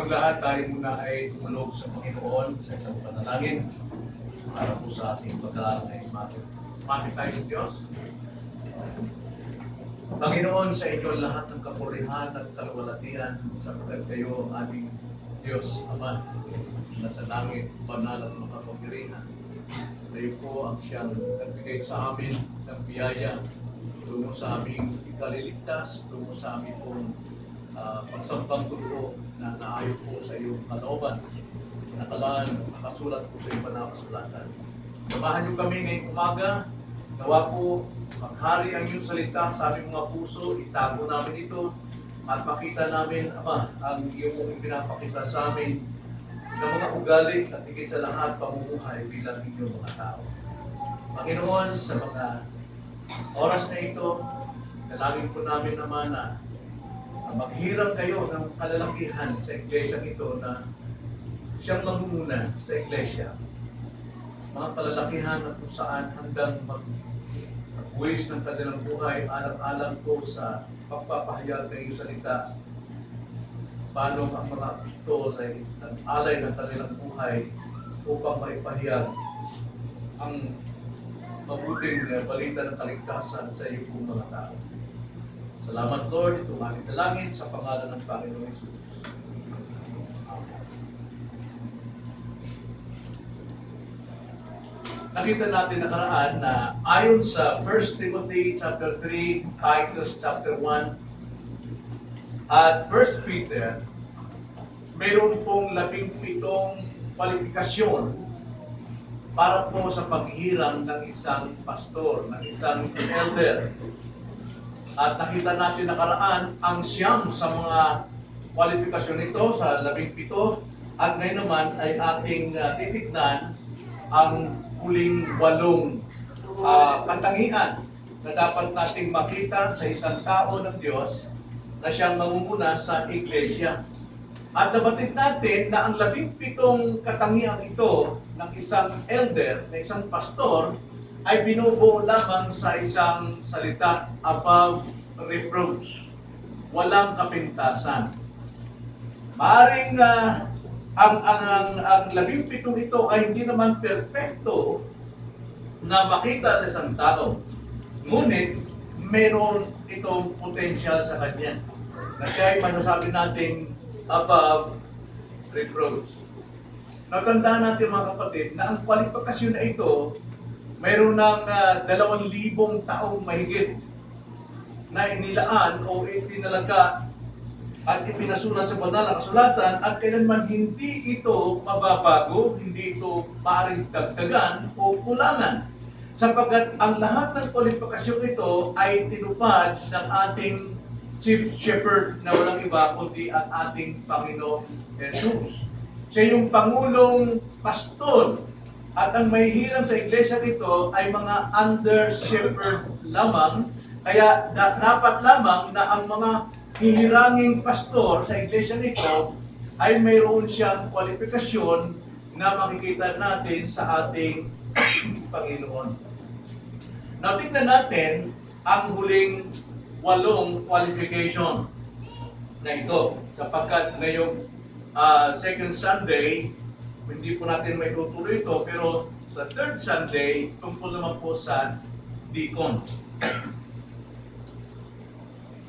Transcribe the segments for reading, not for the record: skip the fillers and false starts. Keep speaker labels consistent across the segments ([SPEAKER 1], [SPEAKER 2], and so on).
[SPEAKER 1] Bago lahat, tayo muna ay tumunog sa Panginoon sa isang panalangin para po sa ating pag-aaral ngayong umaga. Kumapit tayo sa Diyos. Panginoon, sa inyo lahat ng kapurihan at kaluwalhatian sapagkat kayo ang ating Diyos, Ama, na sa langit, banal at makapangyarihan. Kayo po ang siyang nagbigay sa amin ng biyaya tungo sa aming ikaliligtas, tungo sa aming pong pagsambang dugo na naayon po sa iyong kalooban. Nakalaan, nakasulat po sa iyong panakasulatan. Samahan niyo kami ngayong umaga. Nawa po, maghari ang iyong salita sa aming mga puso, itago namin ito, at makita namin, Ama, ang iyong pinapakita sa amin ng mga ugali at higit sa lahat pamumuhay bilang inyong mga tao. Panginoon, sa mga oras na ito, dalangin po namin naman na maghirang kayo ng kalalakihan sa iglesia ito na siyang mamumuna sa iglesia. Mga kalalakihan na kung saan hanggang mag-buwis ng kanilang buhay, alam-alam po sa pagpapahayag ng iyong salita, paano ang mga apostol ay nag-alay ng kanilang buhay upang maipahayag ang mabuting balita ng kaligtasan sa iyong pong mga tao. Salamat, Lord, itong aming dalangin sa pangalan ng Panginoong Hesus. Nakita natin nakaraan na ayon sa 1 Timothy chapter 3, Titus chapter 1, at 1 Peter, mayroon pong 17 kwalifikasyon para po sa paghihirang ng isang pastor, ng isang elder. At nakita natin nakaraan ang siyam sa mga kwalifikasyon nito sa 17 at ngayon naman ay ating titignan ang huling 8 katangian na dapat nating makita sa isang tao ng Diyos na siyang mamumuna sa iglesia. At nabatid natin na ang 17 katangian ito ng isang elder, ng isang pastor, ay binubuo lamang sa isang salita, above reproach. Walang kapintasan. Maaring ang 17 ito ay hindi naman perpekto na makita sa isang tao. Ngunit, meron itong potential sa kanya. Na siya ay masasabi natin above reproach. Natandaan natin mga kapatid na ang kwalifikasyon na ito mayroon ng 2,000 taong mahigit na inilaan o itinalaga at ipinasulat sa banal na kasulatan at kailanman hindi ito mababago, hindi ito maaaring dagdagan o kulangan. Sapagkat ang lahat ng kwalifikasyon ito ay tinupad ng ating Chief Shepherd na walang iba kundi ang ating Panginoong Jesus. Siya yung Pangulong Pastor. At ang mahihirang sa iglesia nito ay mga under-shepherd lamang. Kaya dapat lamang na ang mga hihiranging pastor sa iglesia nito ay mayroon siyang kwalifikasyon na makikita natin sa ating Panginoon. Now, tignan natin ang huling 8 qualification na ito. Sapagkat ngayong second Sunday, hindi po natin may tutuloy ito, pero sa third Sunday, tungkol naman po sa deacon.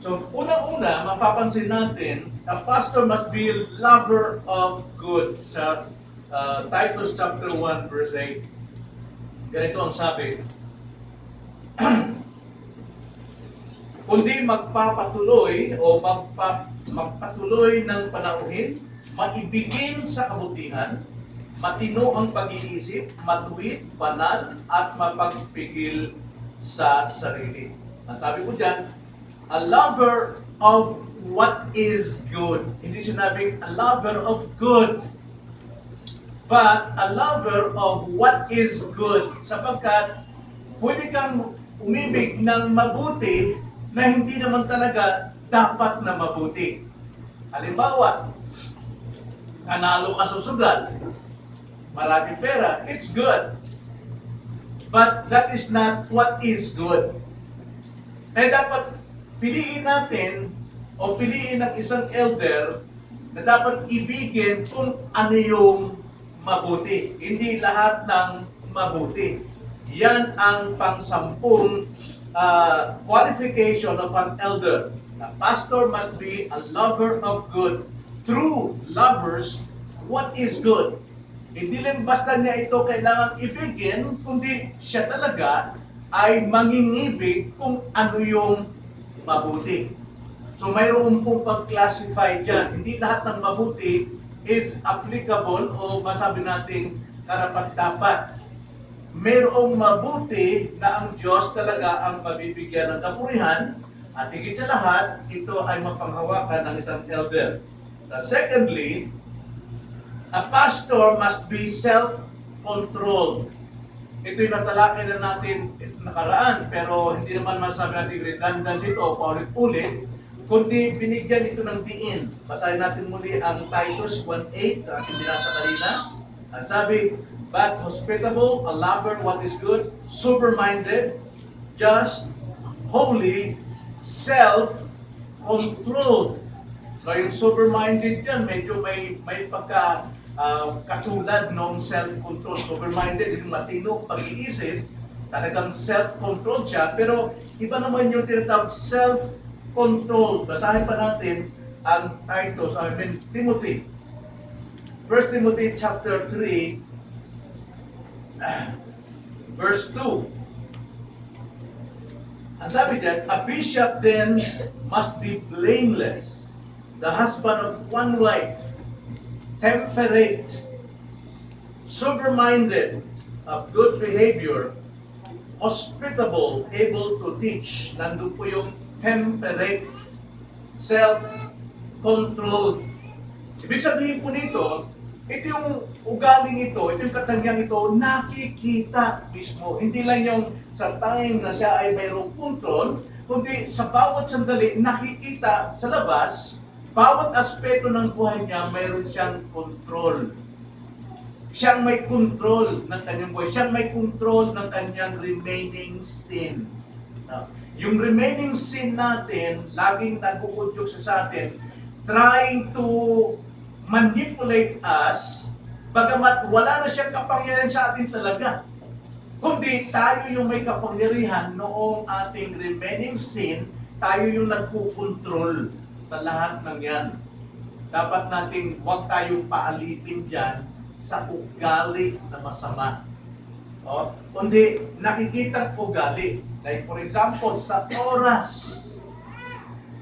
[SPEAKER 1] So, unang-una, mapapansin natin, a pastor must be a lover of good. Sa Titus chapter 1, verse 8, ganito ang sabi, kundi magpapatuloy o magpatuloy ng panauhin, maibigin sa kabutihan, matino ang pag-iisip, matuwid, banal, at mapagpigil sa sarili. Ang sabi ko dyan, a lover of what is good. Hindi sinabing a lover of good, but a lover of what is good. Sapagkat pwede kang umibig ng mabuti na hindi naman talaga dapat na mabuti. Halimbawa, nanalo ka sa sugal, maraming pera, it's good. But that is not what is good. Kaya dapat piliin natin o piliin ng isang elder na dapat ibigin kung ano yung mabuti. Hindi lahat ng mabuti. Yan ang pang-sampung qualification of an elder. A pastor must be a lover of good. True lovers, what is good? Hindi lang basta niya ito kailangan ibigin, kundi siya talaga ay mangingibig kung ano yung mabuti. So mayroon pong pag-classify dyan. Hindi lahat ng mabuti is applicable o masabi natin karapat-dapat. Mayroong mabuti na ang Diyos talaga ang mabibigyan ng kapurihan at higit sa lahat, ito ay mapanghawakan ng isang elder. Secondly, a pastor must be self-controlled. Ito yung natalakay na natin nakaraan, pero hindi naman masabi natin redundant ito o paulit-ulit, kundi binigyan ito ng diin. Basahin natin muli ang Titus 1:8, ating binasa kanina. Ang sabi, but hospitable, a lover what is good, sober-minded, just, holy, self-controlled. So yung sober-minded dyan, medyo may pagka katulad ng self-control. Sober-minded, yung matino pag-iisip, talagang self-controlled siya, pero iba naman yung tinatawag self-control. Basahin pa natin ang Titus, Timothy. 1 Timothy chapter 3, verse 2. Ang sabi dyan, a bishop then must be blameless, the husband of one wife, temperate, sober-minded, of good behavior, hospitable, able to teach. Nandun po yung temperate, self-controlled. Ibig sabihin po nito, ito yung ugaling ito yung katangiang ito, nakikita mismo. Hindi lang yung sa time na siya ay mayroong control, kundi sa bawat sandali, nakikita sa labas, bawat aspeto ng buhay niya, mayroon siyang control. Siyang may control ng kanyang buhay. Siyang may control ng kanyang remaining sin. Yung remaining sin natin, laging nag-uudyok sa atin, trying to manipulate us, bagamat wala na siyang kapangyarihan sa atin talaga. Kundi tayo yung may kapangyarihan noong ating remaining sin, tayo yung nagpukontrol sa lahat ng yan. Dapat nating huwag tayong paalipin dyan sa ugali na masama. Kundi nakikita ugali. Like for example, sa oras.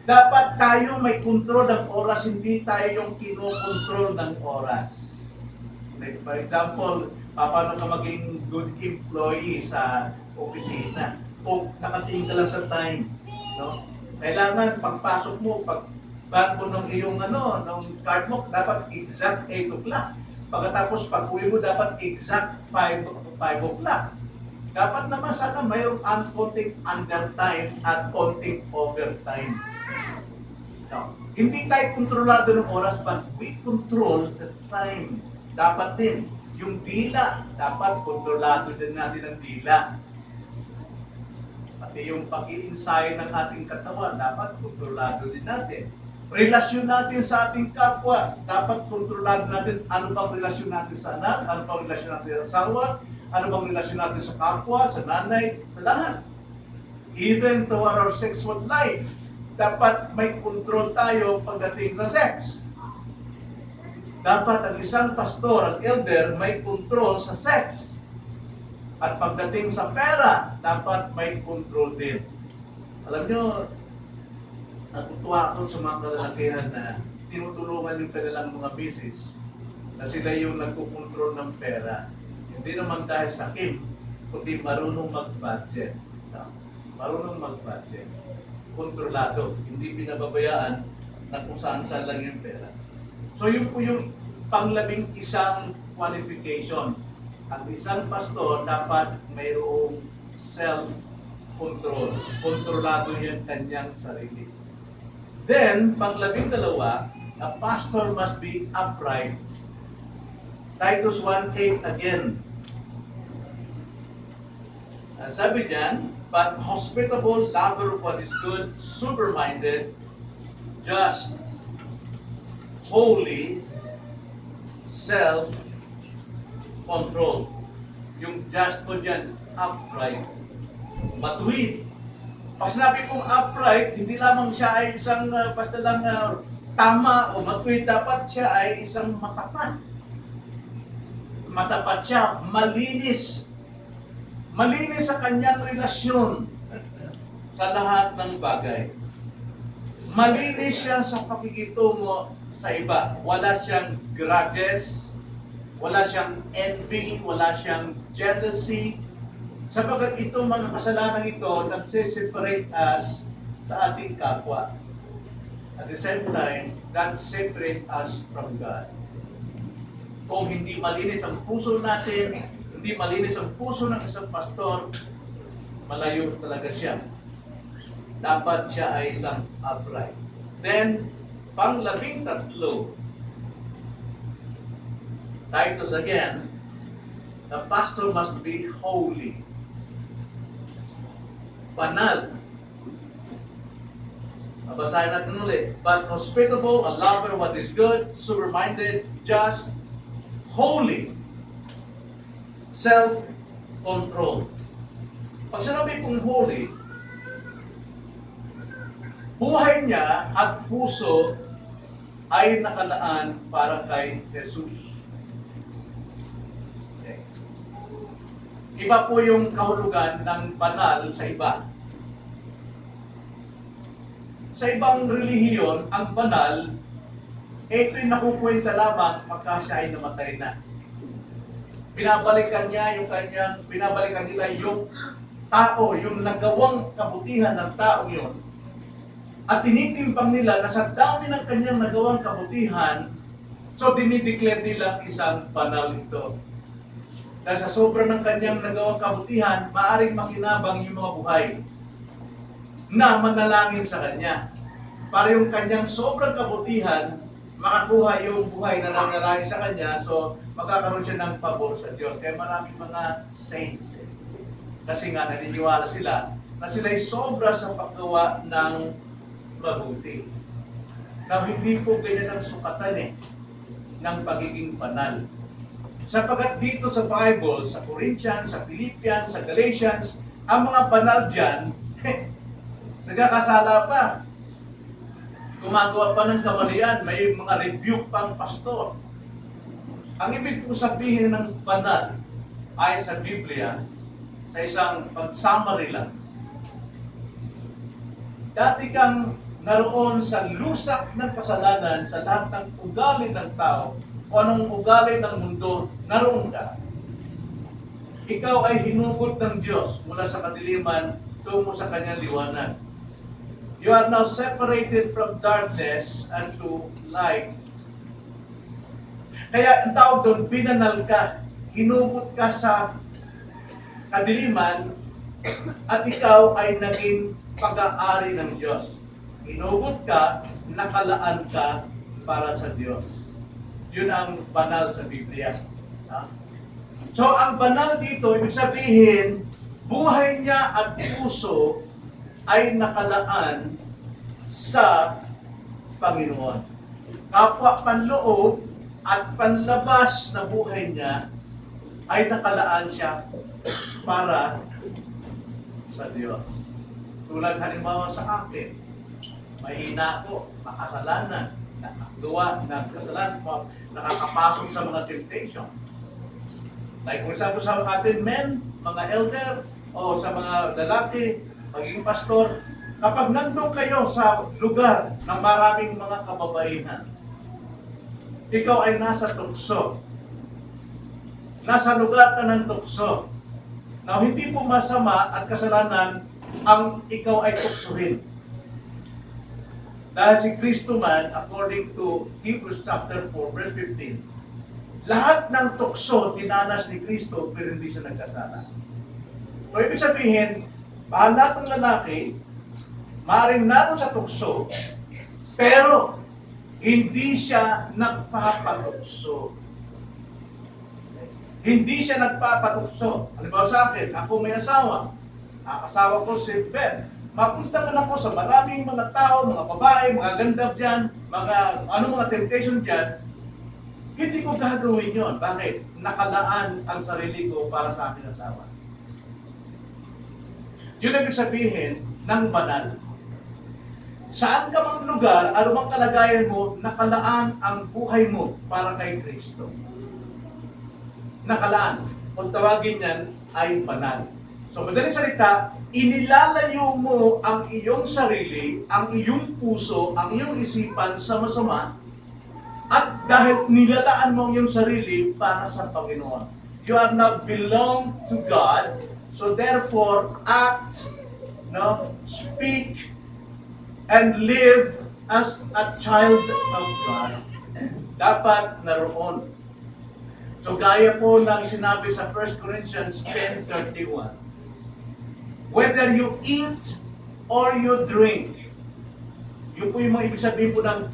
[SPEAKER 1] Dapat tayo may kontrol ng oras, hindi tayo yung kinokontrol ng oras. Like for example, paano ka maging good employee sa opisina? Kung nakatingin ka lang sa time, no? Kailangan pagpasok mo, pag mo ng iyong ng card mo, dapat exact 8 o'clock. Pagkatapos pag-uwi mo, dapat exact 5 o'clock. Dapat naman sana mayroong konting undertime at konting overtime. No. Hindi tayo kontrolado ng oras, but we control the time. Dapat din. Yung dila, dapat kontrolado din natin ang dila. Pati yung pag-i-ensayo ng ating katawan, dapat kontrolado din natin. Relasyon natin sa ating kapwa, dapat kontrolado natin ano bang relasyon natin sa anak, ano bang relasyon natin sa asawa, ano bang relasyon natin sa kapwa, sa nanay, sa lahat. Even to our sexual life, dapat may control tayo pagdating sa sex. Dapat ang isang pastor, ang elder, may control sa sex. At pagdating sa pera, dapat may control din. Alam nyo, natutuwa ako sa mga kalalakihan na tinutulungan yung kanilang mga business na sila yung nagkukontrol ng pera. Hindi naman dahil sakim, kundi marunong mag-budget. Marunong mag-budget. Kontrolado. Hindi pinababayaan na kung saan-saan lang yung pera. So yun po yung panglabing isang qualification. Ang isang pastor dapat mayroong self-control. Kontrolado yung kanyang sarili. Then, panglabing dalawa, a pastor must be upright. Titus 1:8 again. Ang sabi dyan, but hospitable, lover of what is good, sober-minded, just, holy, self-control. Yung just po dyan, upright, matuwid. Pag sinabi kong upright, hindi lamang siya ay isang basta lang tama o matuwid, dapat siya ay isang matapat. Matapat siya, malinis. Malinis sa kanyang relasyon sa lahat ng bagay. Malinis siya sa pakikitungo sa iba. Wala siyang grudges, wala siyang envy, wala siyang jealousy. Sapagkat itong mga kasalanan ito nagse-separate us sa ating kapwa. At the same time, God separate us from God. Kung hindi malinis ang puso natin, hindi malinis ang puso ng isang pastor, malayo talaga siya. Dapat siya ay isang upright. Then, pang-13, Titus again, the pastor must be holy. Banal. Basahin natin ulit. But hospitable, a lover of what is good, sober-minded, just, holy, self-control. Pag sinabi pong holy, buhay niya at puso ay nakalaan para kay Jesus. Okay. Iba po yung kahulugan ng banal sa iba. Sa ibang relihiyon, ang banal, ito'y nakukwenta lamang pagka siya ay namatay na. Binabalikan nila yung tao, yung nagawang kabutihan ng tao yun. At tinitimpang nila na sa dami ng kanyang nagawang kabutihan, so dinideclare nila isang banal ito. Dahil sa sobra ng kanyang nagawang kabutihan, maaaring makinabang yung mga buhay na manalangin sa kanya. Para yung kanyang sobrang kabutihan, makakuha yung buhay na nanalangin sa kanya, so magkakaroon siya ng pabor sa Diyos. Kaya maraming mga saints. Kasi nga naniniwala sila na sila'y sobra sa paggawa ng mabuti. Now, hindi po ganyan ang sukatan ng pagiging banal. Sapagat dito sa Bible, sa Corinthians, sa Philippians, sa Galatians, ang mga banal dyan, nagkakasala pa. Gumagawa pa ng kamalian, may mga rebuke pang pastor. Ang ibig kong sabihin ng banal, ayon sa Biblia, sa isang pag-summary lang, dati kang naroon sa lusak ng kasalanan sa lahat ng ugali ng tao o anong ugali ng mundo, naroon ka. Ikaw ay hinugot ng Diyos mula sa kadiliman tungo sa kanyang liwanag. You are now separated from darkness unto light. Kaya ang tawag doon, binanal ka. Hinugot ka sa kadiliman at ikaw ay naging pag-aari ng Diyos. Hinugot ka, nakalaan ka para sa Diyos. Yun ang banal sa Biblia. So, ang banal dito, ibig sabihin, buhay niya at puso ay nakalaan sa Panginoon. Kapwa panloob at panlabas na buhay niya ay nakalaan siya para sa Diyos. Tulad halimbawa sa akin, mahina ako, makasalanan, nakagawa ng kasalanan, nakakapasok sa mga temptation. Like for example sa atin men, mga elder, o sa mga lalaki, maging pastor, kapag nandun kayo sa lugar ng maraming mga kababaihan, ikaw ay nasa tukso. Nasa lugar ka ng tukso. Now, hindi po masama at kasalanan ang ikaw ay tuksuhin. Dahil si Kristo man, according to Hebrews chapter 4, verse 15, lahat ng tukso dinanas ni Kristo pero hindi siya nagkasala. So, ibig sabihin, bahala ng lalaki, maaaring naroon sa tukso, pero hindi siya nagpapatukso. Hindi siya nagpapatukso. Halimbawa sa akin, ako may asawa. Asawa ko si Ben. Mapunta man ako sa maraming mga tao, mga babae, mga ganda dyan, mga temptation dyan, hindi ko gagawin yon. Bakit? Nakalaan ang sarili ko para sa aking asawa. Yun ang ibig sabihin ng banal. Saan ka mang lugar, anumang kalagayan mo, nakalaan ang buhay mo para kay Kristo. Nakalaan. Kung tawagin yan ay banal. So, madaling salita, inilalayo mo ang iyong sarili, ang iyong puso, ang iyong isipan sa masama, at dahil nilalaan mo ang iyong sarili para sa Panginoon. You are now belong to God, so therefore, act, speak, and live as a child of God. Dapat naroon. So gaya po ng sinabi sa 1 Corinthians 10:31, whether you eat or you drink, yun po yung mga ibig sabihin po ng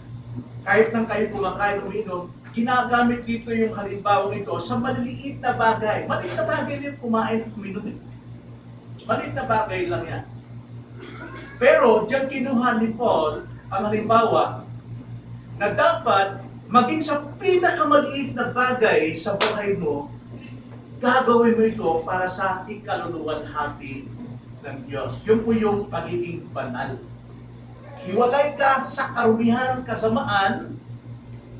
[SPEAKER 1] kahit nang kayo kumakain o uminom, ginagamit dito yung halimbawa ito sa maliliit na bagay. Maliit na bagay din kumain at uminom. Maliit na bagay lang yan. Pero diyan kinuha ni Paul ang halimbawa na dapat maging sa pinakamaliit na bagay sa buhay mo, gagawin mo ito para sa ikaluluwalhati ng Diyos. Yun po yung pagiging banal. Hiwalay ka sa karumihan, kasamaan,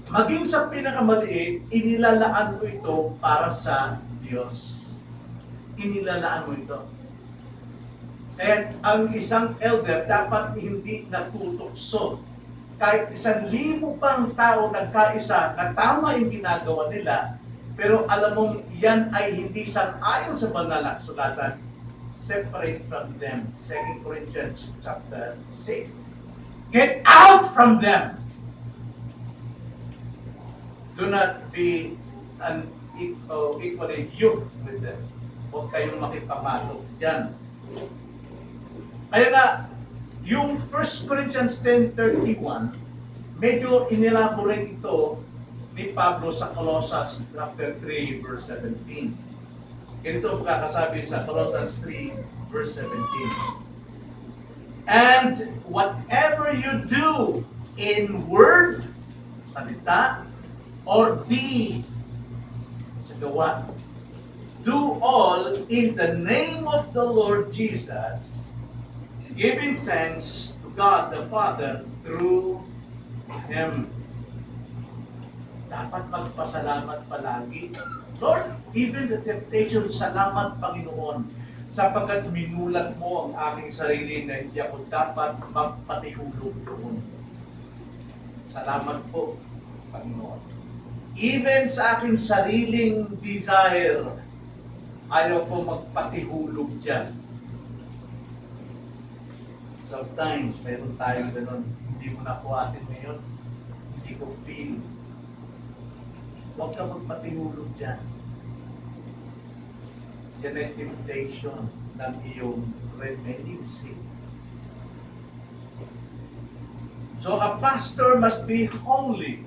[SPEAKER 1] maging sa pinakamaliit, inilalaan mo ito para sa Diyos. Inilalaan mo ito. And ang isang elder dapat hindi natutokso. Kahit 1,000 pang tao nagkaisa na tama yung ginagawa nila, pero alam mong yan ay hindi sang-ayon sa banal na sulatan, separate from them. 2 Corinthians chapter 6. Get out from them! Do not be equally yoked with them. Huwag kayong makipamato dyan. Kaya nga, yung 1 Corinthians 10:31, medyo inelaborate ito ni Pablo sa Colossus chapter 3, verse 17. Ganito ang pagkakasabi sa Colossus 3, verse 17. And whatever you do in word, salita, or deed, sa gawa, do all in the name of the Lord Jesus, giving thanks to God the Father through Him. Dapat magpasalamat palagi. Lord, even the temptation, salamat Panginoon, sapagkat minulat mo ang aking sarili na hindi ako dapat magpatihulog doon. Salamat po, Panginoon. Even sa aking sariling desire, ayaw ko magpatihulog dyan. Sometimes, meron tayong ganun, hindi mo nakuhatin ngayon, hindi ko feel. Huwag ka magpatihulog dyan. Yan ay temptation ng iyong remaining sin. So, a pastor must be holy.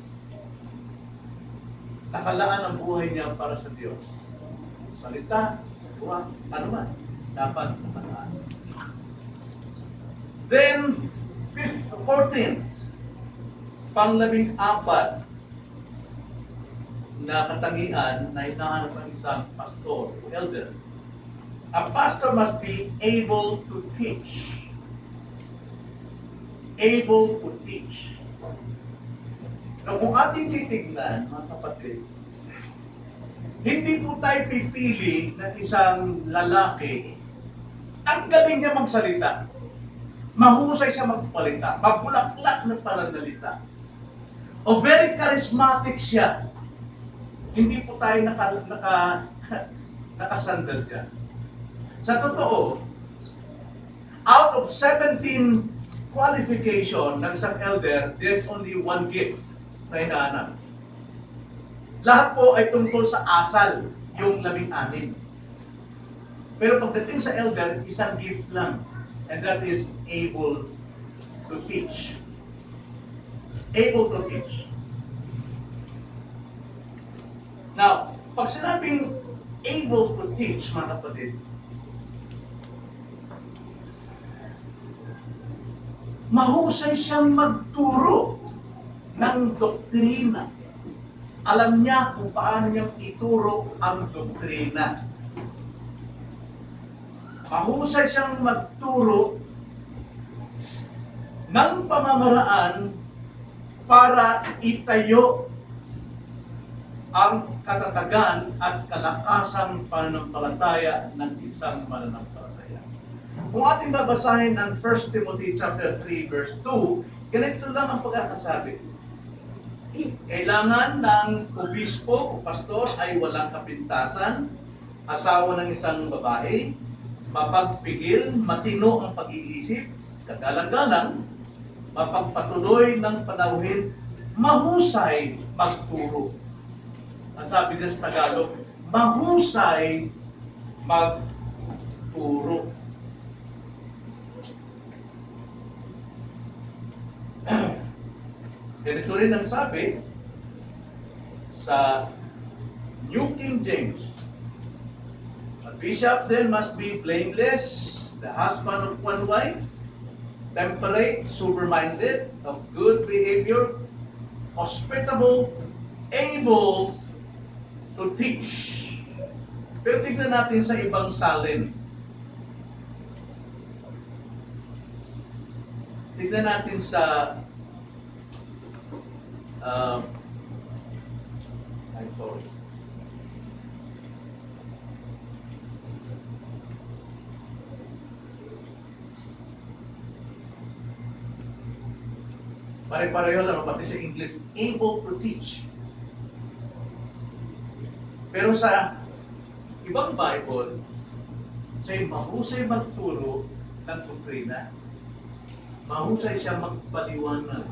[SPEAKER 1] Nakalaan ang buhay niya para sa Diyos. Salita, sa gawa, ano man, dapat nakalaan. Then, 14th, pang-14 na katangian na hinahanap ng isang pastor o elder. A pastor must be able to teach. Able to teach. No, kung ating titignan, mga kapatid, hindi po tayo pipili ng isang lalaki. Ang galing niya magsalita. Mahusay siya magpalita. Mabulaklak na pananalita. O very charismatic siya. Hindi po tayo nakasandal dyan. Sa totoo, out of 17 qualification ng isang elder, there's only one gift na hinahanap. Lahat po ay tungkol sa asal, yung 16. Pero pagdating sa elder, isang gift lang. And that is able to teach. Able to teach. Now, pag sinabing able to teach, mga kapatid, mahusay siyang magturo. ng doktrina. Alam niya kung paano niyang ituro ang doktrina. Mahusay siyang magturo ng pamamaraan para itayo ang katatagan at kalakasang pananampalataya ng isang mananampalataya. Kung ating babasahin ang 1 Timothy chapter 3 verse 2, ganito lang ang pagkakasabi. Kailangan ng obispo o pastor ay walang kapintasan, asawa ng isang babae, mapagpigil, matino ang pag-iisip, kagalang-galang, mapagpatuloy ng panauhin, mahusay magturo. Ang sabi niya sa Tagalog, mahusay magturo. Ganito rin ang sabi sa New King James. A bishop then must be blameless, the husband of one wife, temperate, sober-minded, of good behavior, hospitable, able to teach. Pero tignan natin sa ibang salin. Tignan natin sa I'm sorry. Pare-pareho lang, pati sa English, able to teach. Pero sa ibang Bible, say mahusay magturo ng doktrina, mahusay siya magpaliwanag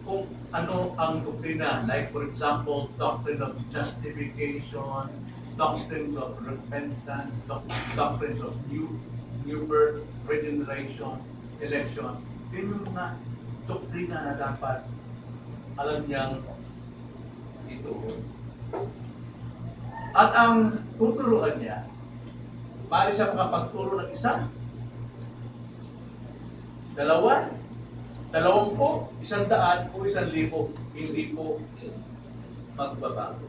[SPEAKER 1] kung ano ang doktrina. Like for example, doctrine of justification, doctrines of repentance, doctrines of new birth, regeneration, election. Yun yung mga doktrina na dapat alam niyang ituon. At ang tuturuan niya, maaari siya makapagturo ng isa, dalawa, 20, 100 o 1,000, hindi po magbabago.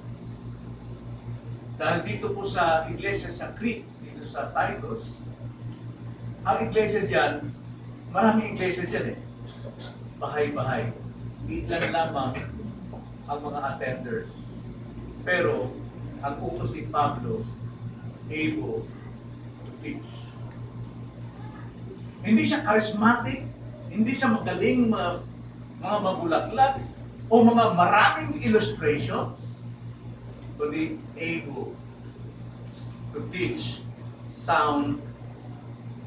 [SPEAKER 1] Dahil dito po sa iglesia sa Crete, dito sa Titus, ang iglesia dyan, maraming iglesia dyan eh. Bahay-bahay. Ilan lamang ang mga attenders. Pero, ang utos ni Pablo, able to teach. Hindi siya charismatic, hindi siya magaling mga mabulaklak o mga maraming illustration, kundi able to teach sound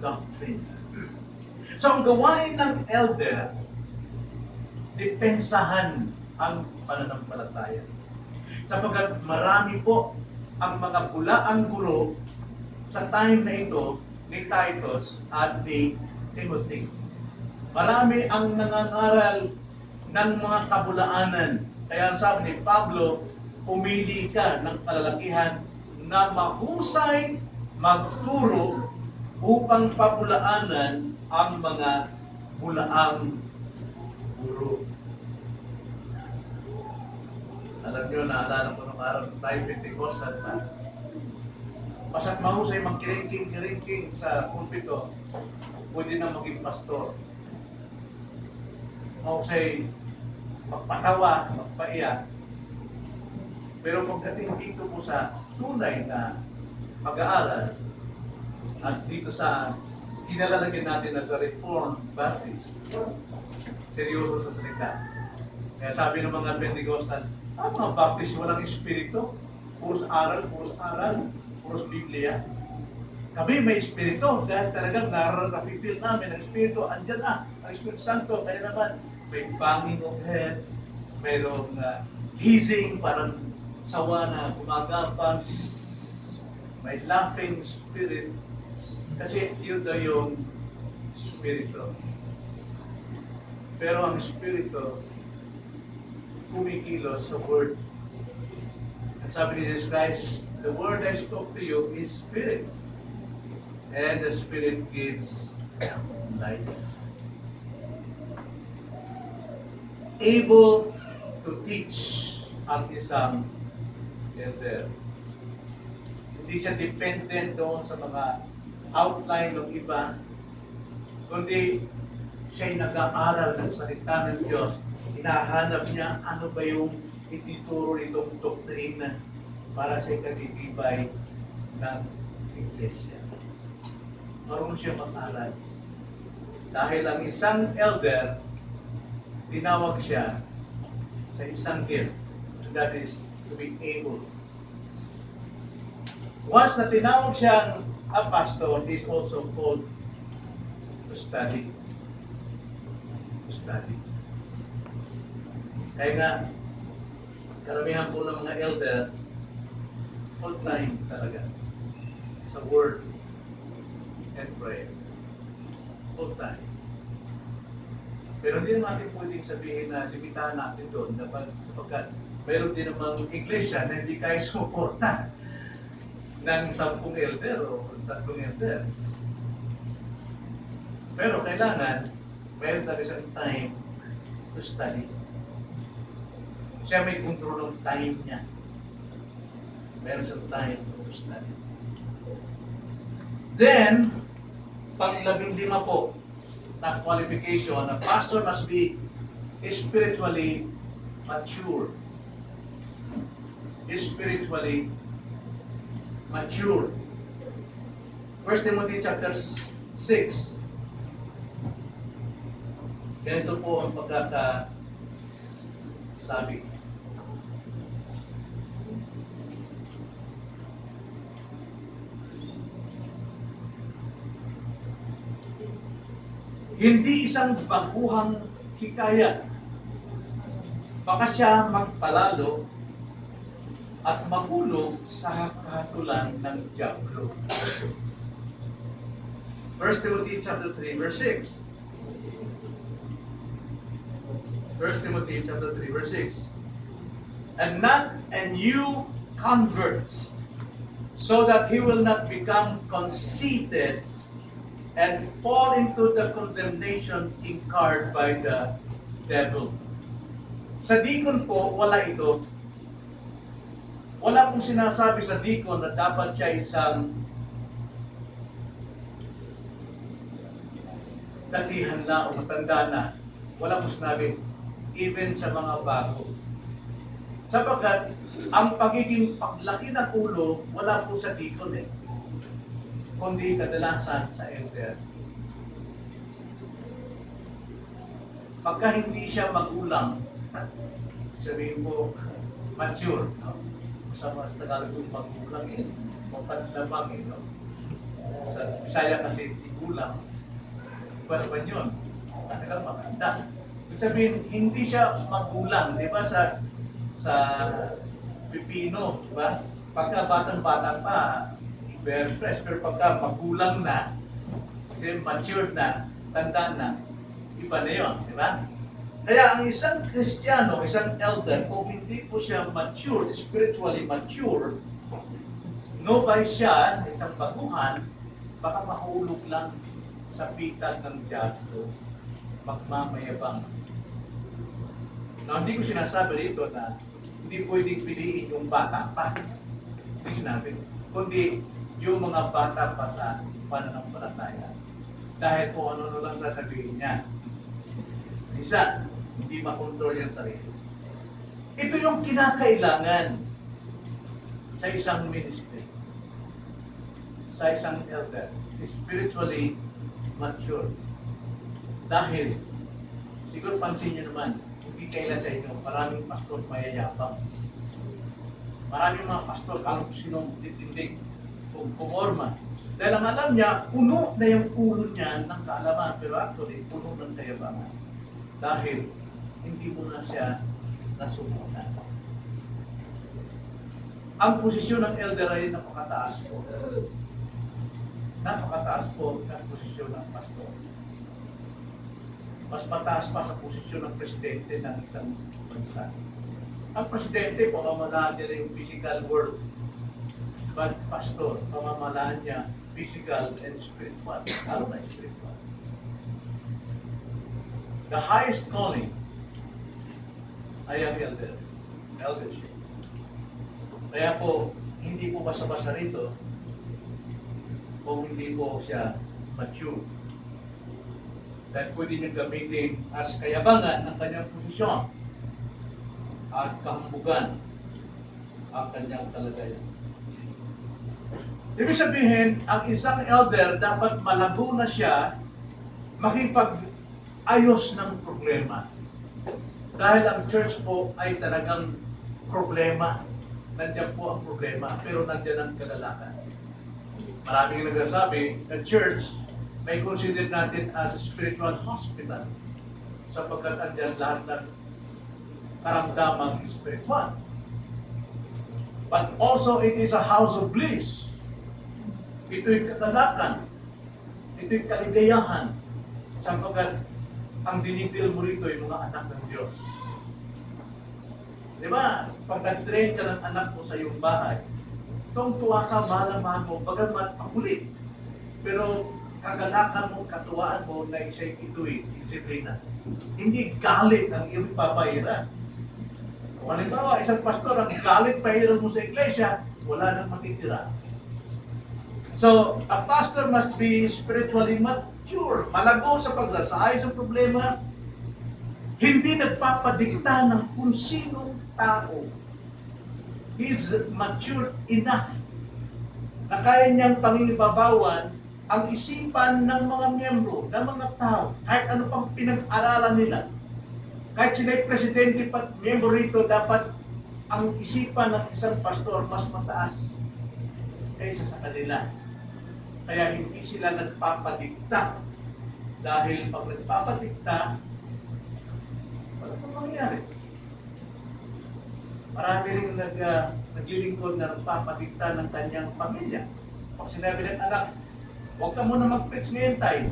[SPEAKER 1] doctrine. So, ang gawain ng elder, depensahan ang pananampalataya. Sapagkat marami po ang mga bulaang guro sa time na ito ni Titus at ni Timothy. Marami ang nangangaral ng mga kabulaanan. Kaya ang sabi ni Pablo, pumili ka ng kalalakihan na mahusay magturo upang pabulaanan ang mga bulaang guro. Alam nyo, naalala ko nung araw tayo Pentecostal pa. Basta't mahusay magkiringking sa pulpito, pwede na maging pastor. Mahusay magpatawa, magpaiyak. Pero pagdating dito po sa tunay na pag-aaral, at dito sa kinalalagyan natin as a Reformed Baptist, seryoso sa salita. Kaya sabi ng mga Pentecostal, ang mga Baptist walang espiritu, puros aral, puros Biblia. Kami may espiritu, dahil talagang na-feel namin ang espiritu, andyan ang Espiritu Santo, kaya naman may banging of head, mayroong hissing, parang sawa na gumagapang, may laughing spirit, kasi yun daw yung espiritu. Pero ang espiritu, kumikilos sa word. Ang sabi ni Jesus Christ, the word I spoke to you is spirit. And the spirit gives life. able to teach ang isang elder. Hindi siya dependent doon sa mga outline ng iba, kundi siya'y nag-aaral ng salita ng Diyos. Hinahanap niya ano ba yung ituturo nitong doktrina para sa ikatitibay ng iglesia. Marunong siya mag-aral. Dahil ang isang elder, tinawag siya sa isang gift, and that is to be able. Once na tinawag siyang a pastor, he is also called to study. To study. Kaya nga, karamihan po ng mga elder, full-time talaga sa word and prayer. Full-time. Pero hindi naman natin pwedeng sabihin na limitahan natin doon sapagkat mayroon din namang iglesia na hindi kaya suporta ng 10 elder o 3 elder. Pero kailangan, mayroon talaga siyang time to study. Siya may control ng time niya. Mayroon siyang time to study. Then, pang-15 po na qualification, a pastor must be spiritually mature. Spiritually mature. 1 Timothy chapter 6. Ganito po ang pagkakasabi. Hindi isang baguhang hikayat. Baka siya magpalalo at mahulog sa kahatulan ng diablo. 1 Timothy chapter 3 verse 6. 1 Timothy chapter 3 verse 6. And not a new convert, so that he will not become conceited and fall into the condemnation incurred by the devil. Sa deacon po, wala ito. Wala pong sinasabi sa deacon na dapat siya isang datihan na o matanda na. Wala pong sinabi, even sa mga bago. Sapagkat, ang pagiging paglaki ng ulo, wala po sa deacon eh. Kundi kadalasan sa elder. Pagka hindi siya magulang, sabihin mo, mature. No? Masama sa Tagalog yung magulang eh. Mapadlamang eh. No? Sa Bisaya kasi igulang. Iba naman yun. Talagang maganda. Ibig sabihin, hindi siya magulang. Di ba sa pipino, di ba? Pagka batang-bata pa, very fresh. Pero pagka magulang na, kasi mature na, tanda na, iba na yun, di ba? Kaya ang isang Kristiyano, isang elder, kung hindi po siya mature, spiritually mature, novice siya, isang baguhan, baka mahulog lang sa pitan ng diablo, magmamayabang. Now, hindi ko sinasabi rito na hindi pwedeng piliin yung bata pa. Hindi sinabi. Kundi yung mga bata pa sa pananampalataya. Dahil po ano lang sasabihin niya. Isa, hindi makontrol yung sarili. Ito yung kinakailangan sa isang ministry, sa isang elder, spiritually mature. Dahil, siguro pansin nyo naman, hindi kaila sa inyo, maraming pastor mayayabang. Maraming mga pastor, alam ko sinong titindig, pumorma. Dahil ang alam niya, puno na yung ulo niya ng kaalaman, pero actually, puno ng kayabangan. Dahil, hindi mo na siya nasubukan. Ang posisyon ng elder ay napakataas po. Napakataas po ang posisyon ng pastor. Mas mataas pa sa posisyon ng presidente ng isang bansa. Ang presidente, pamamalaan niya yung physical world. But pastor, pamamalaan niya physical and spiritual. Lalo na spiritual. The highest calling I am elder. Eldership. Kaya po, hindi po basta-basta rito kung hindi po siya mature. Dahil pwede niyong gamitin as kayabangan ng kanyang posisyon at kahambugan ang kanyang kalagayan. Ibig sabihin, ang isang elder dapat malago na siya makipag-ayos ng problema. Dahil ang church po ay talagang problema. Nandiyan po ang problema, pero nandiyan ang kagalakan. Maraming nagsasabi na church may consider natin as a spiritual hospital sapagkat andyan lahat ng karamdamang spiritual. But also it is a house of bliss. Ito'y kagalakan. Ito'y kaligayahan sapagkat ang dinidil mo rito ay mga anak ng Diyos. Di ba? Pag nag-train ka ng anak mo sa iyong bahay, tuwa ka, mahal mo, bagamat makulit. Pero kagalakan mo, katuwaan mo na ito'y disiplina. Hindi galit ang iyong papahiran. Kung halimbawa, isang pastor, ang galit pahiran mo sa iglesia, wala nang matitira. So, a pastor must be spiritually mature. Malago sa pagsasahay sa problema, hindi nagpapadikta ng kung sinong tao. He is mature enough na kaya niyang pangingibabawan ang isipan ng mga miyembro, ng mga tao, kahit ano pang pinag-aralan nila. Kahit sila'y presidente at miyembro rito, dapat ang isipan ng isang pastor mas mataas kaysa sa kanila. Kaya hindi sila nagpapadikta. Dahil pag nagpapadikta, wala pang mangyayari. Marami rin naglilingkod na nagpapadikta ng kanyang pamilya. Pag sinabi ng anak, huwag ka muna mag-preach ngayon tayo.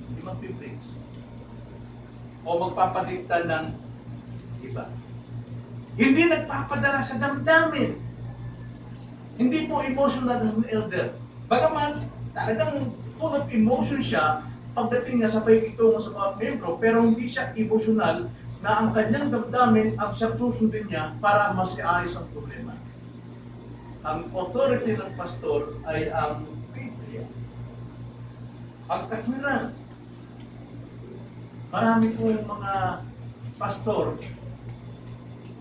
[SPEAKER 1] Hindi mag-preach. O magpapadikta ng iba. Hindi nagpapadala sa damdamin. Hindi po emotional ng elder. Bagaman, talagang full of emotion siya pagdating niya sa pakikitungo sa mga membro, pero hindi siya emotional na ang kanyang damdamin ang siyang susundin niya para masiayos ang problema. Ang authority ng pastor ay ang Biblia. Ang katwiran. Marami po yung mga pastor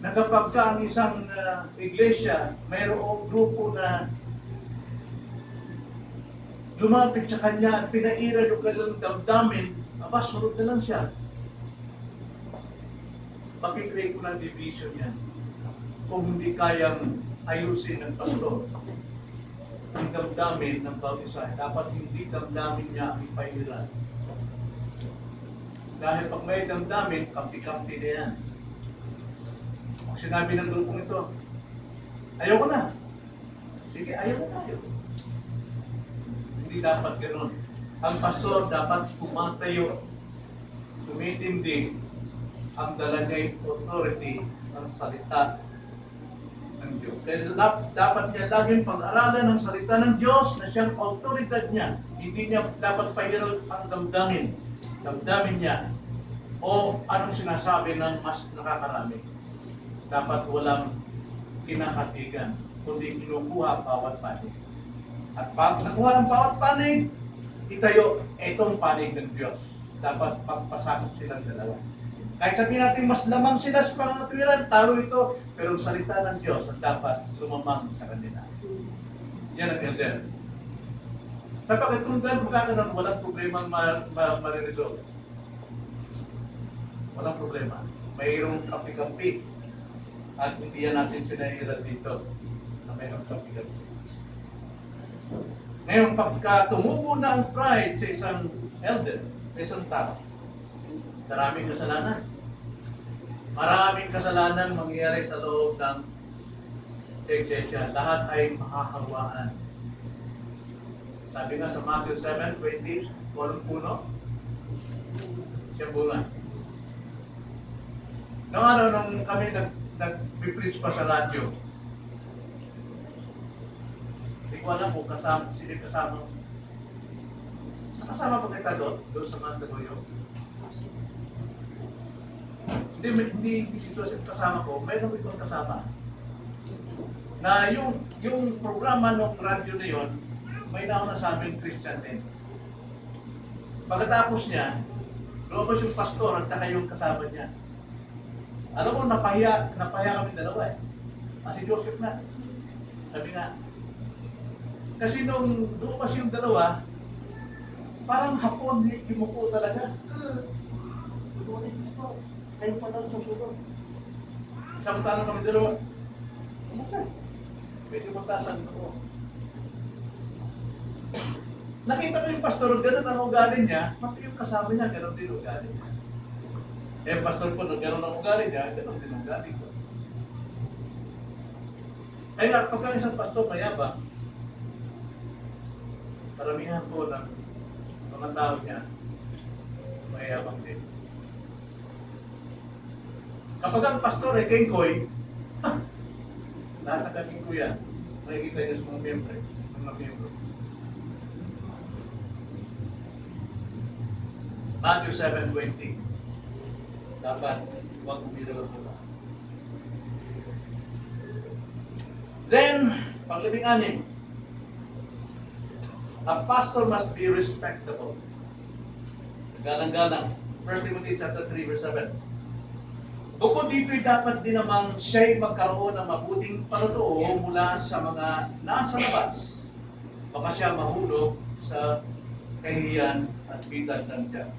[SPEAKER 1] na kapag ka ang isang iglesia, mayroong grupo na lumapit sa kanya at pinairan yung kanilang damdamin, aba, sunod na lang siya. Makikreate ko ng division yan. Kung hindi kayang ayusin ng pastor, ang damdamin ng bawat isa, dapat hindi damdamin niya ang ipairan. Dahil pag may damdamin, kampi-kampi na yan. Pag sinabi ng grupong ito, ayaw ko na. Sige, ayaw ko tayo. Hindi dapat ganoon. Ang pastor dapat pumatayo, tumitindi, ang dala niya yung authority ng salita ng Diyos. Kaya dapat niya laging pag-aralan ng salita ng Diyos na siyang autoridad niya. Hindi niya dapat pahiral ang damdamin niya o anong sinasabi ng mas nakakarami. Dapat walang kinakatigan, kundi kinukuha bawat panig. At pag nakuha ng bawat panig, itayo, itong panig ng Diyos. Dapat pagpasakot silang dalawa. Kahit sabihin natin mas lamang sila sa pangatuwiran, talo ito, pero ang salita ng Diyos ang dapat lumamang sa kanila. Yan ang elder. Sa pakitunggan, magkakaroon walang problemang mariresolve. Walang problema. Mayroong kampi-kampi. At hindi yan natin sinairan dito na mayroong kampi-kampi. Ngayon, pagka tumubo na ang pride sa isang elder, sa isang tao, maraming kasalanan. Maraming kasalanan mangyayari sa loob ng iglesia. Lahat ay makakawaan. Sabi nga sa Matthew 7:20, walang puno, siya bunga. Noong araw nung kami nag-preach pa sa radyo, hindi ko alam kung sino kasama. Nakasama pa kita doon sa mga tagoyo. hindi si Joseph kasama ko, mayroon ibang kasama. Na yung programa ng radyo na yon, may nauna sa amin Christian din. Pagkatapos niya, lumabas yung pastor at saka yung kasama niya. Alam mo, napahiya kami dalawa eh. Si Joseph na. Sabi nga, kasi nung lumabas yung dalawa, parang hapon, himuko talaga. Kayo pa lang sa sulo. Samantala kami dalawa. Okay. Pwede magtasan ko. Nakita ko yung pastor, gano'n ang ugali niya, pati yung kasama niya, gano'n din ugali niya. Eh, pastor ko, gano'n ang ugali niya, gano'n din ugali ko. Kaya pagka isang pastor mayabang, paramihan po ng mga tao niya, mayabang din. Kapag ang pastor ay kengkoy, lahat ng kengkoy yan, makikita niya sa mga miyembro. Matthew 7:20. Dapat huwag umiral po. Then, pang-labing-anim, a pastor must be respectable. Galang-galang. 1 Timothy chapter 3, verse 7. Bukod dito'y dapat din namang siya'y magkaroon ng mabuting panutoo mula sa mga nasa labas. Baka siya mahulog sa kahihiyan at bitat ng tiyan.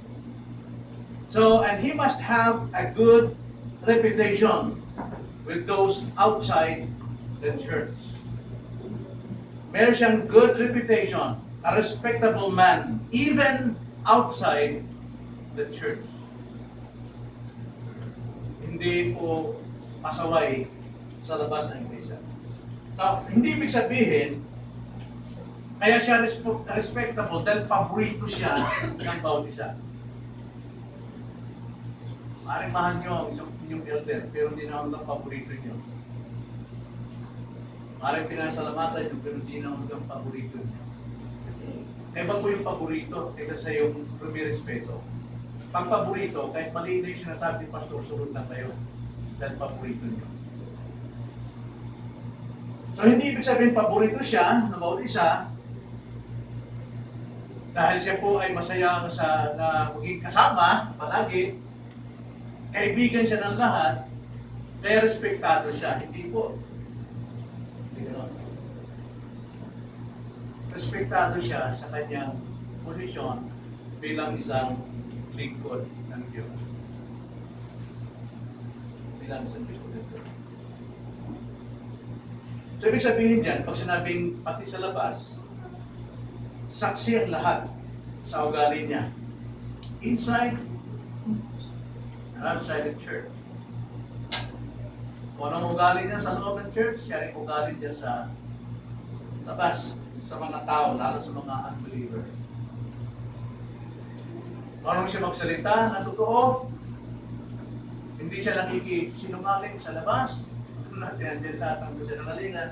[SPEAKER 1] So, and he must have a good reputation with those outside the church. Meron siyang good reputation, a respectable man, even outside the church. Hindi po pasaway sa labas ng iglesia. Now, hindi ibig sabihin, kaya siya respectable dahil paborito siya ng bawat isa. Maring mahal nyo ang inyong elder, pero hindi na hanggang paborito nyo. Maring pinasalamatan nyo, pero hindi na hanggang paborito nyo. Kaya ba po yung paborito kaysa sa yung rumirespeto? Pag paborito, kahit mali na yung sinasabi ni pastor, surod na kayo dahil paborito nyo. So hindi ibig sabihin paborito siya, na bawat isa, dahil siya po ay masaya na maging kasama palagi, kaibigan siya ng lahat, kaya respektado siya. Hindi po. Respektado siya sa kanyang posisyon bilang isang lingkod ng Diyos. Bilang isang lingkod ng Diyos. So, ibig sabihin dyan, pag sinabing pati sa labas, saksi ang lahat sa ugali niya. Inside and outside the church. Kung anong ugali niya sa loob ng church, siya rin ugali niya sa labas, sa mga tao, lalo sa mga unbeliever. Marunong siya magsalita na totoo, hindi siya nakikisinungaling sa labas, natin ang tatang siya ng kalingan.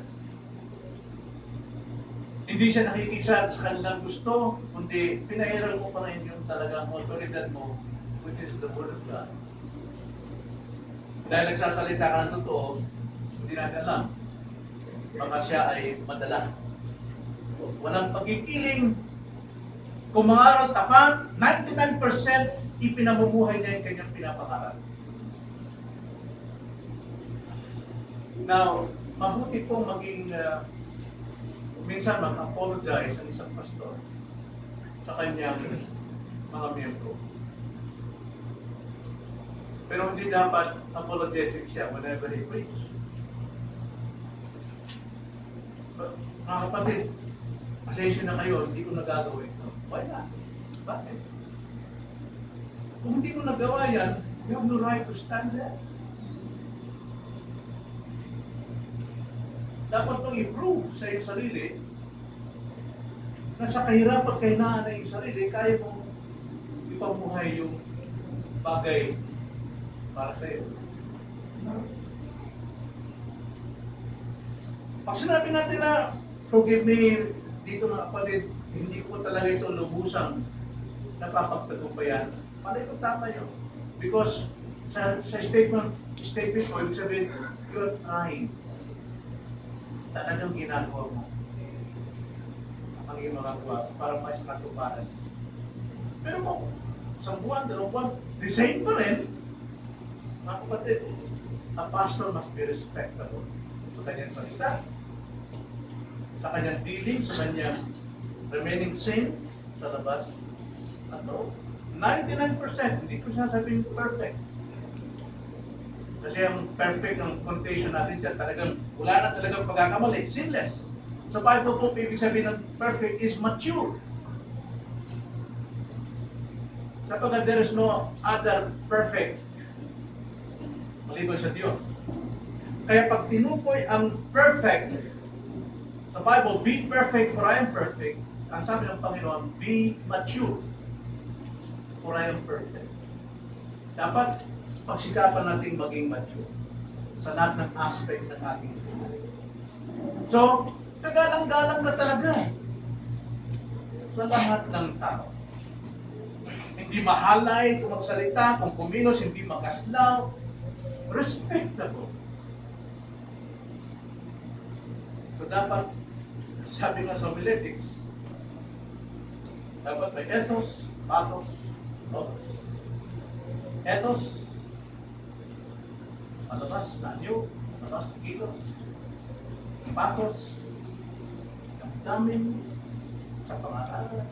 [SPEAKER 1] Hindi siya nakikisa sa kanilang gusto, kundi pinairal mo pa rin yung talagang autoridad mo, which is the Word of God. Dahil nagsasalita ka ng totoo, hindi natin alam. Baka siya ay madala. Walang pagkikiling. Kung mga araw tapat, 99% ipinamumuhay niya yung kanyang pinapangarap. Now, mabuti pong maging minsan mag-apologize ang isang pastor sa kanyang mga miyembro. Pero hindi dapat apologetic siya whenever he preach. Mga kapatid, pasensya na kayo, hindi ko nagagawa ito. Why not? Bakit? Kung hindi mo nagawa yan, you have no right to stand there. Dapat mong i-prove sa iyong sarili na sa kahirapan kahinaan na iyong sarili, kaya mong ipamuhay yung bagay para sa iyo. Pag sinabi natin na, forgive me, dito mga kapatid, hindi ko talaga ito lubusang napapagtagumpayan, malay ko tama yun. Because sa statement ko, ibig sabihin, you're trying. Talagang ginagawa mo ang iyong mga gawa para may sa katuparan. Pero kung isang buwan, 2 buwan, the same pa rin, mga kapatid, a pastor must be respectable sa kanyang salita, sa kanyang dealing, sa kanyang remaining sin sa labas. Ano? 99%, hindi ko sinasabing perfect. Kasi ang perfect ang connotation natin dyan, talagang wala na talagang pagkakamali, sinless. Sa Bible po, ibig sabihin ng perfect is mature. Sapagkat there is no other perfect maliban sa Diyos. Kaya pag tinukoy ang perfect sa Bible, be perfect for I am perfect, ang sabi ng Panginoon, be mature for I am perfect. Dapat pagsikapan natin maging mature sa lahat ng aspect ng ating buhay. So, nagalang-galang na talaga sa lahat ng tao. Hindi mahalay kung magsalita, kung kumilos, hindi magaslaw. Respectable. So dapat, sabi nga sa homiletics, dapat may ethos, pathos, logos. Ethos, malabas na anyo, malabas na kilos. Pathos, damdamin sa pangalaman.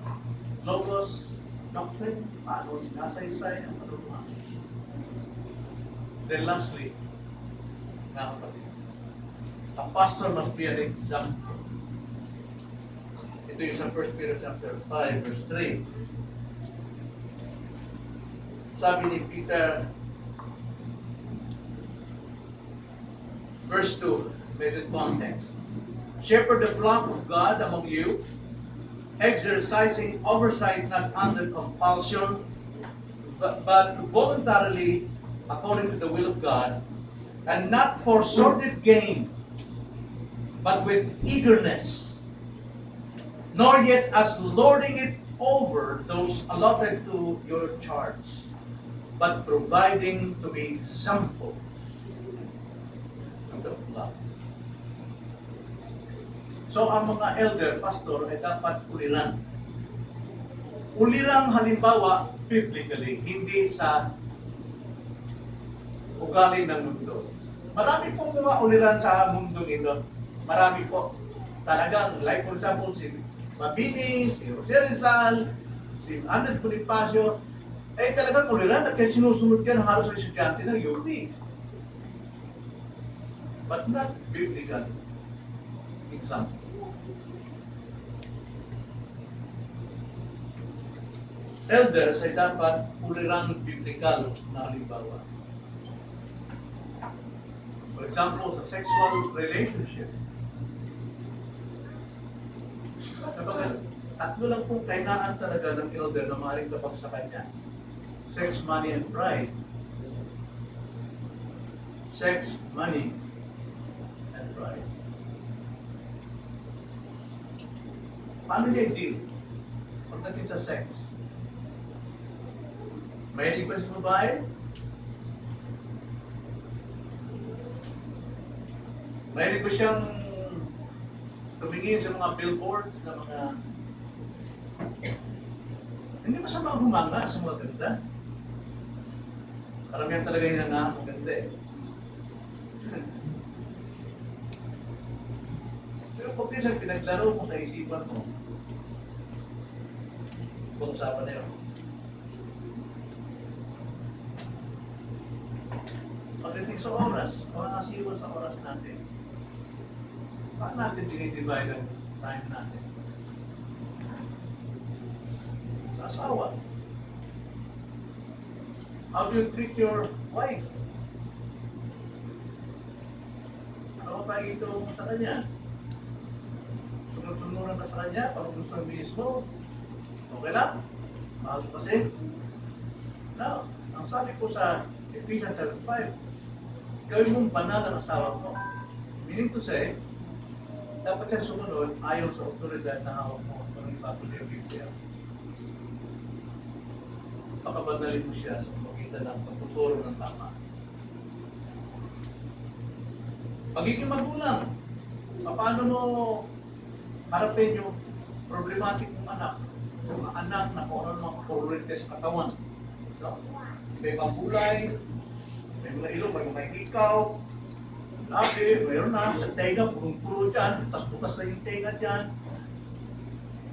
[SPEAKER 1] Logos, doctrine, paano sinasaysay ang kaluluwa. Then lastly, mga kapatid, a pastor must be an example. Ito yung sa 1 Peter chapter 5, verse 3. Sabi ni Peter, verse 2, made context. Shepherd the flock of God among you, exercising oversight not under compulsion, but voluntarily according to the will of God, and not for sordid gain, but with eagerness, nor yet as lording it over those allotted to your charge, but providing to be example to the flock. So ang mga elder, pastor, ay dapat uliran. Ulirang halimbawa, biblically, hindi sa ugali ng mundo. Marami pong mga uliran sa mundo ito. Marami po. Talagang, like for example, si Mabini, si Jose Rizal, si Andres Bonifacio, ay talagang uliran at kaya sinusunod yan halos sa estudyante ng UP. But not biblical example. Elders ay dapat ulirang biblical na halimbawa. For example, sa sexual relationship. Kapag tatlo lang pong kainaan talaga ng elder na maaaring kapag sa kanya. Sex, money, and pride. Sex, money, and pride. Paano niya i-deal? Pagdating sa sex. Mahilig ba si babae? Mahilig ba siyang tumingin sa mga billboards na mga... Hindi masama ang humanga sa mga ganda. Karamihan talaga yung nga maganda eh. Pero pag isang pinaglaro mo sa isipan mo, kung usapan na yun. Pagdating sa oras, mga asiwa sa oras natin, paano natin dinidivide ang time natin? Sa asawa. How do you treat your wife? Ano pa ito mo sa kanya? Sunod-sunuran ka sa kanya, pag gusto ng bilis mo, okay lang? Mahal kasi? No. Ang sabi ko sa Ephesians chapter 5, gawin mong banal ang asawa mo. Meaning to say, dapat siya sumunod ayon sa otoridad na hawak mo ng ipatuloy ang Biblia. Pakabanalin mo siya sa pagkita ng pagtuturo ng tama. Pagiging magulang, paano mo harapin yung problematic ng anak? Yung anak na kung ano mga priorities sa katawan. No? May mga gulay, may mga ilong, may mga hikaw, labi, mayroon na, sa tenga, purong-puro dyan, butas-butas na yung tenga dyan.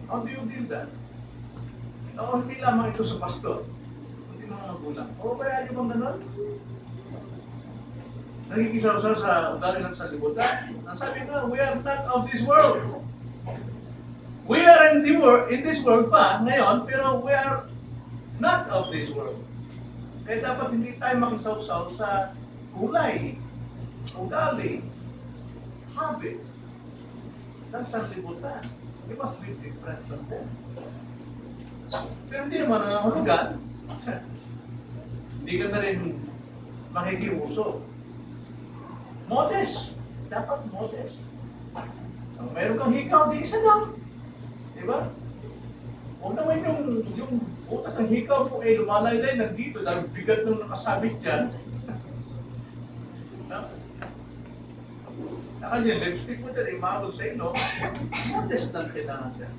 [SPEAKER 1] How do you deal that? No, hindi lamang ito sa pastor, hindi mga magulang. O kaya yung mga ganon? Nakikisaw-saw sa ugali ng sanlibutan. Ang sabi nga, we are not of this world. We are in this world pa ngayon, pero we are not of this world. Kaya dapat hindi tayo makisaw-saw sa kulay, ugali, habit, ng sanlibutan. We must be different from them. Pero hindi naman nangangahulugan. Hindi ka na rin makikiuso. Modest. Dapat modest. Kung meron kang hikaw, di isa lang. Diba? Huwag naman yung utas ng hikaw mo, lumalay-lay na dito dahil bigat nung nakasabit dyan. Yung lipstick mo dyan, imabot sa ilo, modest lang kailangan siya.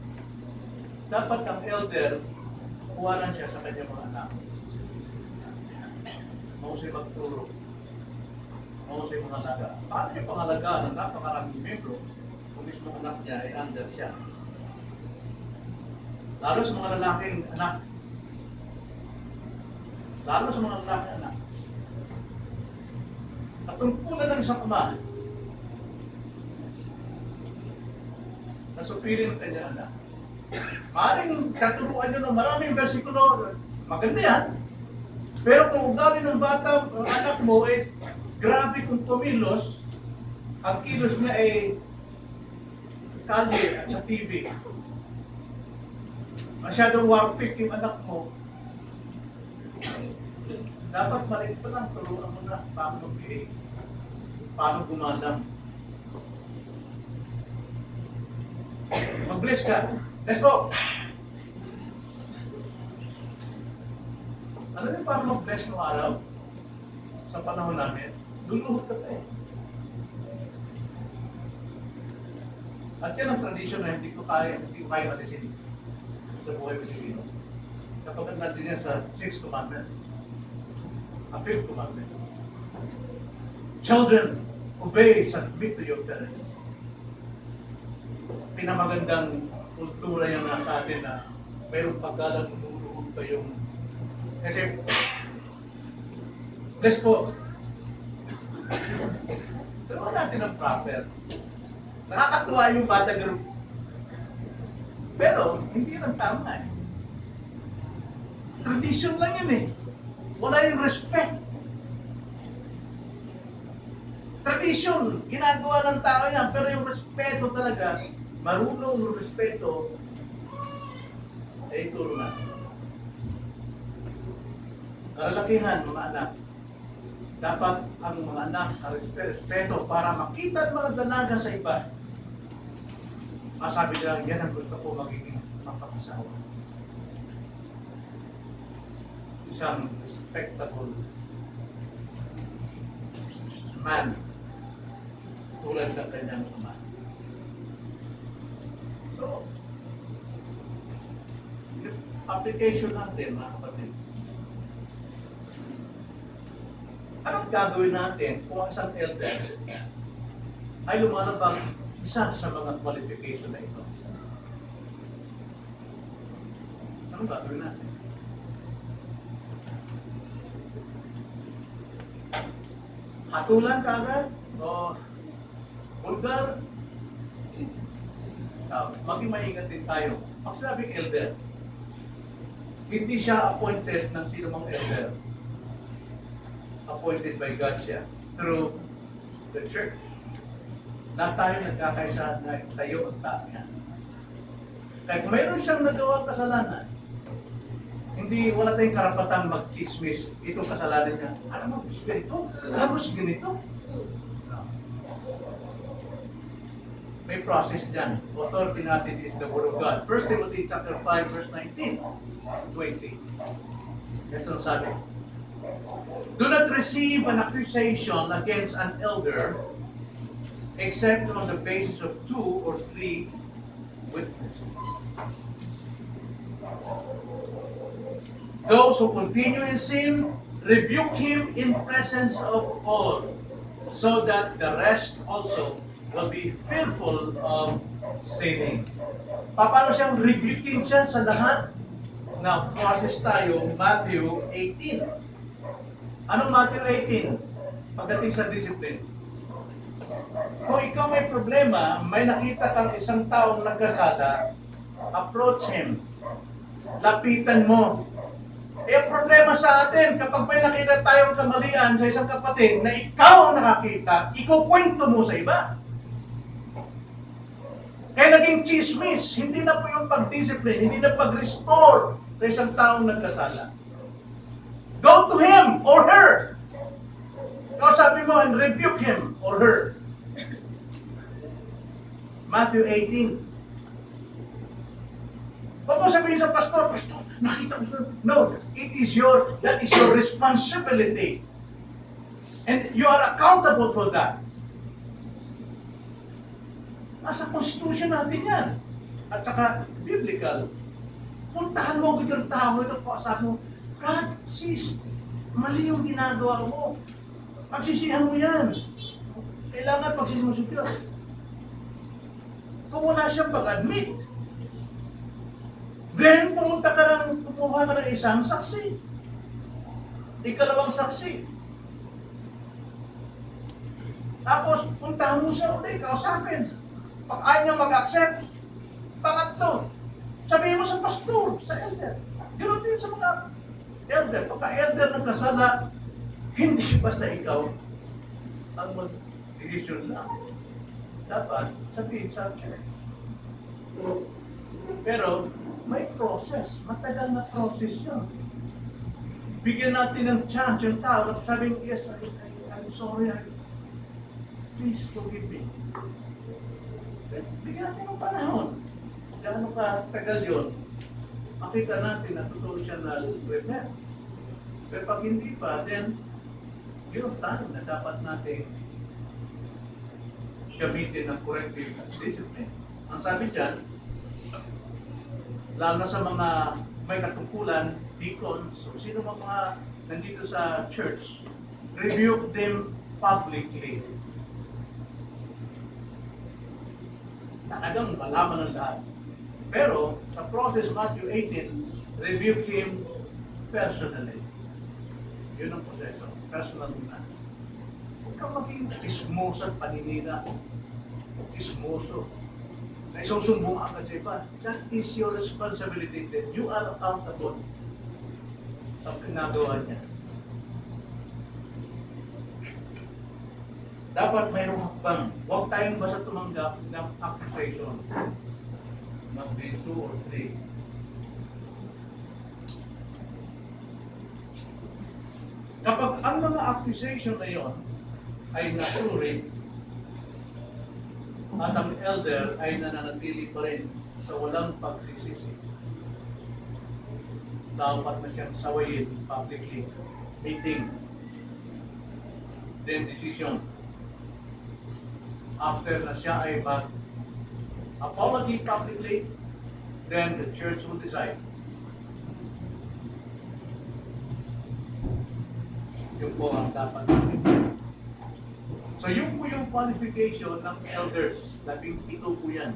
[SPEAKER 1] Dapat ang elder, kuwanan siya sa kanyang mga anak. Mahusay magturo. Mahusay mga alaga. Paano yung pangalagaan ng napakaraming membro kung mismo anak niya ay under siya? Lalo sa mga lalaking anak. Lalo sa mga lalaking anak. Katungkulan ng isang ama na supirin ng kanyang anak. Maaaring katuruan nyo ng maraming versikulo, maganda yan. Pero kung ugali ng bata, ang anak mo, grabe kung kumilos, ang kilos niya ay kalye at sa TV. Masyadong warpik yung anak mo. Dapat maliit pa lang, turuan mo na paano mag-behave, paano gumalang. Mag-bless ka. Let's go! Alam niyo paano mag-bless ng araw? Sa panahon namin, luluhod ka tayo. At yan ang tradisyon na hindi ko kaya alisin sa buhay Pilipino. Sapagkat natin yan sa 6th commandment. A 5th commandment. Children, obey, submit to your parents. Pinamagandang kultura yan sa atin na mayroong paggalang luluhod kayong kasi bless po. Pero natin ang proper. Nakakatuwa yung bata group. Pero, hindi lang tama eh. Tradition lang yun eh. Wala yung respect. Tradition, ginagawa ng tao yan, pero yung respeto talaga, marunong yung respeto, ay turo natin. Kalalakihan, mga anak, dapat ang mga anak respeto para makita ang mga dalaga sa iba. Masabi nila, yan ang gusto ko magiging mapag-asawa. Isang respectable man tulad ng kanyang ama. So, application natin, mga kapatid. Anong gagawin natin kung ang isang elder ay lumalabas isa sa mga qualification na ito? Anong gagawin natin? Hatulan ka agad? O vulgar? Maging maingat din tayo. Pag sinabing elder, hindi siya appointed ng sino mang elder. Appointed by God siya through the church. Lahat tayo nagkakaisa na tayo ang tao niya. Kaya kung mayroon siyang nagawa kasalanan, hindi, wala tayong karapatan mag-chismis itong kasalanan niya. Alam mo, si ganito? Alam mo, si ganito? No. May process dyan. Authority natin is the Word of God. 1 Timothy chapter 5, verse 19, 20. Ito ang sabi. Do not receive an accusation against an elder except on the basis of 2 or 3 witnesses. Those who continue in sin, rebuke him in presence of all, so that the rest also will be fearful of sinning. Paano siyang rebuking siya sa lahat? Now, process tayo, Matthew 18. Anong Matthew 18? Pagdating sa discipline. Kung ikaw may problema, may nakita kang isang taong nagkasala, approach him. Lapitan mo. Ang problema sa atin, kapag may nakita tayong kamalian sa isang kapatid na ikaw ang nakakita, ikukwento mo sa iba. Kaya naging chismis, hindi na po yung pag-discipline, hindi na pag-restore sa isang taong nagkasala. Go to him or her. Kausapin mo and rebuke him or her. Matthew 18. Huwag mo sabihin sa pastor, pastor, nakita ko siya. No, that is your responsibility. And you are accountable for that. Nasa constitution natin yan. At saka, biblical. Puntahan mo ang tao ito, kausap mo, God, sis, mali yung ginagawa mo. Pagsisihan mo yan. Kailangan pagsisihan mo sa Diyos. Kung wala siyang pag-admit, then pumunta ka lang, kumuha ka ng isang saksi. Ikalawang saksi. Tapos, puntahan mo siya ulit, kausapin. Pag ayaw niya mag-accept, pangatlo, sabihin mo sa pastor, sa elder. Ganoon din sa mga elder. Pagka-elder ng kasala, hindi basta ikaw ang mag-decision lang. Dapat sabihin sa church. Pero, may process. Matagal na process yun. Bigyan natin ng chance yung tao. Sabihin, yes, I'm sorry. Please forgive me. Bigyan natin ng panahon. Gaano ka tagal yun, makita natin na totoo siya na repent. Pero pag hindi pa, then, yun tayo na dapat natin gamitin ng corrective discipline. Ang sabi dyan, lalo na sa mga may katungkulan, deacons, o sino mga nandito sa church, rebuke them publicly. Talagang malaman ng lahat. Pero, sa process Matthew 18, rebuke him personally. Yun ang proseso. Personal na. Huwag kang maging kismoso at paninira. Kismoso. Na isusumbong agad sa iba. That is your responsibility that you are accountable sa pinagawa niya. Dapat mayroong hakbang. Huwag tayong basta tumanggap ng accusation. Must be 2 or 3. Kapag ang mga accusation na yon ay nasurit at ang elder ay nananatili pa rin sa walang pagsisisi, dapat na siyang sawayin publicly, meeting, then decision. After na siya ay mag-apology publicly, then the church will decide. Yun po ang dapat natin. So yun po yung qualification ng elders. 17 po yan.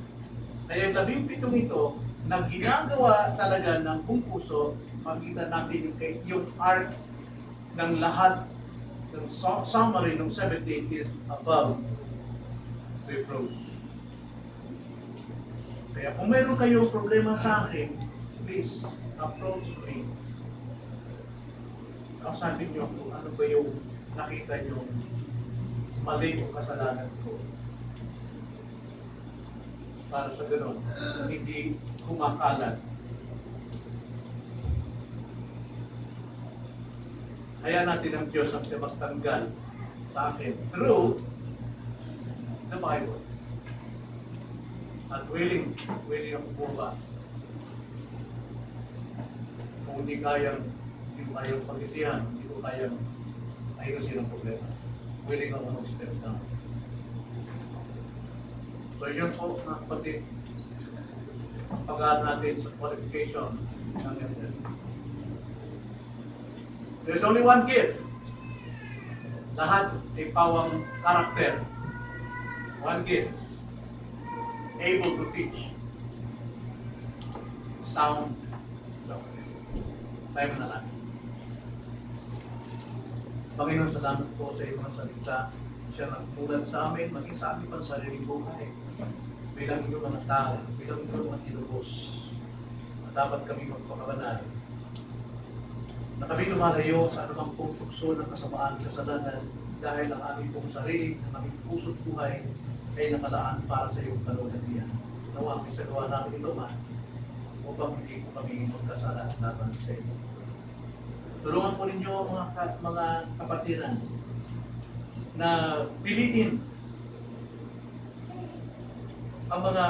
[SPEAKER 1] Kaya yung 17 ito, na ginagawa talaga ng buong puso, makita natin yung arc ng lahat, ng summary ng 17 is above reproach. Kaya kung mayroon kayong problema sa akin, please approach me. Sabi niyo kung ano ba yung nakita niyo mali o kasalanan ko. Para sa gano'n, hindi kumakalat. Kaya natin ang Diyos ang magtanggal sa akin through the Bible. At willing ang bumaba. Kung hindi kayang pag-isihan, hindi ko kayang ayusin ang problema. Willing ako mag-step down. So yun po mga kapatid, pag-aaral natin sa qualification ng ganyan. There's only one gift. Lahat ay pawang karakter. One gift. Able to teach. Sound doctrine. Tayo na lang. Panginoon, salamat po sa iyong mga salita. Siya nagmulat sa amin, maging sa aming pansariling buhay. Bilang iyong mga tao, bilang iyong mga tinubos. Dapat kami magpakabanal. Na kami lumalayo sa anumang tukso ng kasamaan, kasalanan, dahil ang aming pong sarili, ang aming puso't buhay, ay nakalaan para sa iyong kalugatian. Nawa kami sa gawa namin ito, man, upang hindi po kami magkasala at laban sa iyo. Tulungan po ninyo mga kapatiran na piliin ang mga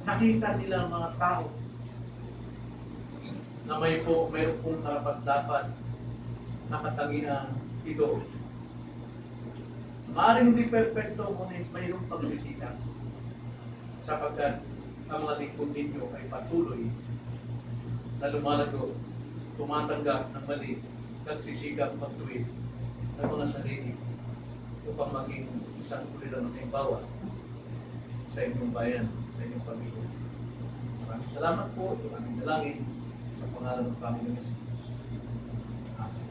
[SPEAKER 1] nakita nilang mga tao na mayroon pong karapat-dapat na katangian ito. Maaaring hindi perfecto, ngunit mayroong pagsisikap sapagkat ang mga lingkod ninyo ay patuloy na lumalago, tumatanggap ng mali, nagsisikap magtuwid ng mga sarili upang maging isang uliran ng halimbawa sa inyong bayan, sa inyong pamilya. Maraming salamat po, maraming dalangin sa pangalan ng Panginoon Jesus. Amen.